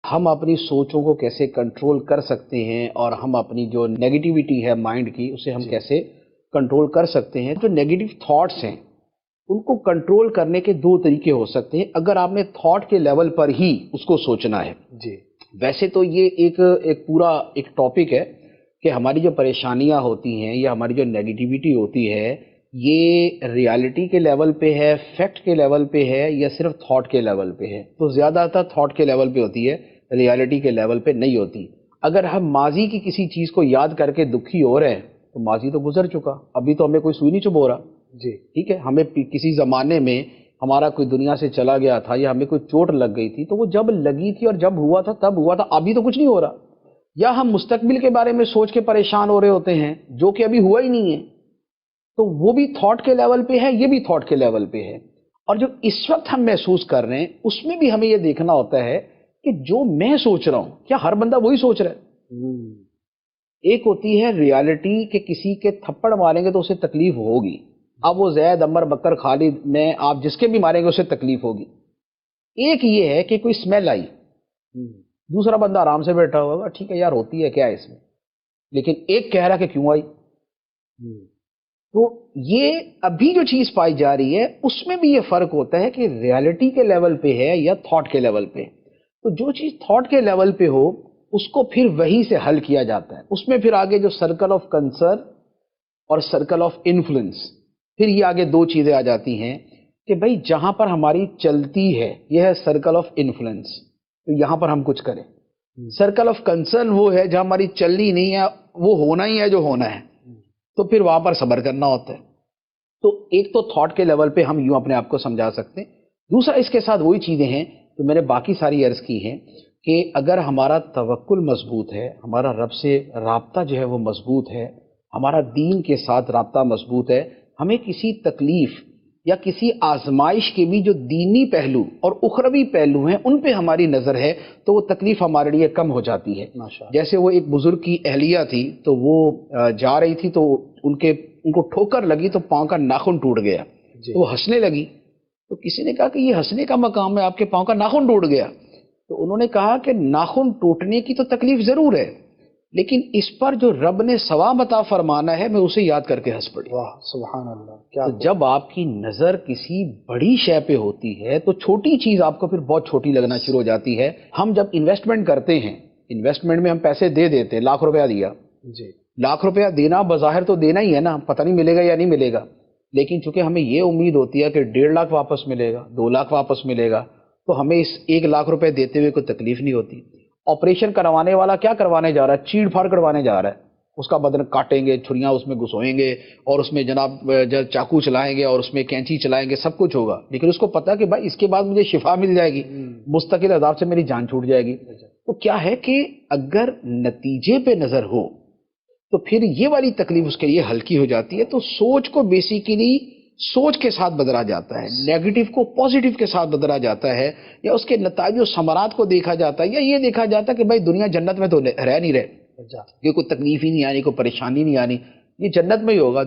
ہم اپنی سوچوں کو کیسے کنٹرول کر سکتے ہیں اور ہم اپنی جو نیگیٹیوٹی ہے مائنڈ کی اسے ہم کیسے کنٹرول کر سکتے ہیں. جو نیگیٹو تھاٹس ہیں ان کو کنٹرول کرنے کے دو طریقے ہو سکتے ہیں اگر آپ نے تھاٹ کے لیول پر ہی اس کو سوچنا ہے. ویسے تو یہ ایک پورا ایک ٹاپک ہے کہ ہماری جو پریشانیاں ہوتی ہیں یا ہماری جو نیگیٹیوٹی ہوتی ہے یہ ریالٹی کے لیول پہ ہے، فیکٹ کے لیول پہ ہے یا صرف تھاٹ کے لیول پہ ہے. تو زیادہ تر تھاٹ کے لیول پہ ہوتی ہے، ریالٹی کے لیول پہ نہیں ہوتی. اگر ہم ماضی کی کسی چیز کو یاد کر کے دکھی ہو رہے ہیں تو ماضی تو گزر چکا، ابھی تو ہمیں کوئی سوئی نہیں چبھو رہا. ٹھیک ہے، ہمیں کسی زمانے میں ہمارا کوئی دنیا سے چلا گیا تھا یا ہمیں کوئی چوٹ لگ گئی تھی تو وہ جب لگی تھی اور جب ہوا تھا تب ہوا تھا، ابھی تو کچھ نہیں ہو رہا. یا ہم مستقبل کے بارے میں سوچ کے پریشان ہو رہے ہوتے ہیں جو کہ ابھی ہوا ہی نہیں ہے، تو وہ بھی تھاٹ کے لیول پہ ہے، یہ بھی تھاٹ کے لیول پہ ہے. اور جو اس وقت ہم محسوس کر رہے ہیں اس میں بھی ہمیں یہ دیکھنا ہوتا ہے کہ جو میں سوچ رہا ہوں کیا ہر بندہ وہی سوچ رہا ہے. ایک ہوتی ہے ریالٹی کہ کسی کے تھپڑ ماریں گے تو اسے تکلیف ہوگی، اب وہ زید، عمر، بکر، خالد میں آپ جس کے بھی ماریں گے اسے تکلیف ہوگی. ایک یہ ہے کہ کوئی سمیل آئی، دوسرا بندہ آرام سے بیٹھا ہوگا، ٹھیک ہے یار ہوتی ہے کیا ہے اس میں، لیکن ایک کہہ رہا کہ کیوں آئی. تو یہ ابھی جو چیز پائی جا رہی ہے اس میں بھی یہ فرق ہوتا ہے کہ ریالٹی کے لیول پہ ہے یا تھاٹ کے لیول پہ. تو جو چیز تھاٹ کے لیول پہ ہو اس کو پھر وہی سے حل کیا جاتا ہے. اس میں پھر آگے جو سرکل آف کنسرن اور سرکل آف انفلوئنس، پھر یہ آگے دو چیزیں آ جاتی ہیں کہ بھائی جہاں پر ہماری چلتی ہے یہ ہے سرکل آف انفلوئنس، تو یہاں پر ہم کچھ کریں. سرکل آف کنسرن وہ ہے جہاں ہماری چلنی نہیں ہے، وہ ہونا ہی ہے جو ہونا ہے، تو پھر وہاں پر صبر کرنا ہوتا ہے. تو ایک تو تھاٹ کے لیول پہ ہم یوں اپنے آپ کو سمجھا سکتے ہیں. دوسرا اس کے ساتھ وہی چیزیں ہیں تو میں نے باقی ساری عرض کی ہیں کہ اگر ہمارا توکل مضبوط ہے، ہمارا رب سے رابطہ جو ہے وہ مضبوط ہے، ہمارا دین کے ساتھ رابطہ مضبوط ہے، ہمیں کسی تکلیف یا کسی آزمائش کے بھی جو دینی پہلو اور اخروی پہلو ہیں ان پہ ہماری نظر ہے تو وہ تکلیف ہمارے لیے کم ہو جاتی ہے. جیسے وہ ایک بزرگ کی اہلیہ تھی تو وہ جا رہی تھی تو ان کو ٹھوکر لگی تو پاؤں کا ناخن ٹوٹ گیا، تو وہ ہنسنے لگی. تو کسی نے کہا کہ یہ ہنسنے کا مقام ہے، آپ کے پاؤں کا ناخن ٹوٹ گیا. تو انہوں نے کہا کہ ناخن ٹوٹنے کی تو تکلیف ضرور ہے لیکن اس پر جو رب نے ثواب عطا فرمانا ہے میں اسے یاد کر کے ہنس پڑی. واہ سبحان اللہ. کیا تو جب آپ کی نظر کسی بڑی شے پہ ہوتی ہے تو چھوٹی چیز آپ کو پھر بہت چھوٹی لگنا شروع ہو جاتی ہے. ہم جب انویسٹمنٹ کرتے ہیں، انویسٹمنٹ میں ہم پیسے دے دیتے ہیں، لاکھ روپیہ دیا، لاکھ روپیہ دینا بظاہر تو دینا ہی ہے نا، پتہ نہیں ملے گا یا نہیں ملے گا، لیکن چونکہ ہمیں یہ امید ہوتی ہے کہ 1.5 لاکھ واپس ملے گا، 2 لاکھ واپس ملے گا، تو ہمیں اس 1 لاکھ روپے دیتے ہوئے کوئی تکلیف نہیں ہوتی. آپریشن کروانے والا کیا کروانے جا رہا ہے؟ چیڑ پھاڑ کروانے جا رہا ہے. اس کا بدن کاٹیں گے، چھریاں اس میں گھسوئیں گے اور اس میں جناب چاقو چلائیں گے اور اس میں کینچی چلائیں گے، سب کچھ ہوگا، لیکن اس کو پتا کہ بھائی اس کے بعد مجھے شفا مل جائے گی، مستقل عذاب سے میری جان چھوٹ جائے گی. تو کیا ہے کہ اگر نتیجے پہ نظر ہو تو پھر یہ والی تکلیف اس کے لیے ہلکی ہو جاتی ہے. تو سوچ کو بیسیکلی سوچ کے ساتھ بدلا جاتا ہے، نیگیٹو کو پازیٹیو کے ساتھ بدلا جاتا ہے، یا اس کے نتائج و ثمرات کو دیکھا جاتا ہے، یا یہ دیکھا جاتا ہے کہ بھائی دنیا جنت میں تو رہ نہیں رہے، یہ کوئی تکلیف ہی نہیں آنی، کوئی پریشانی نہیں آنی، یہ جنت میں ہی ہوگا.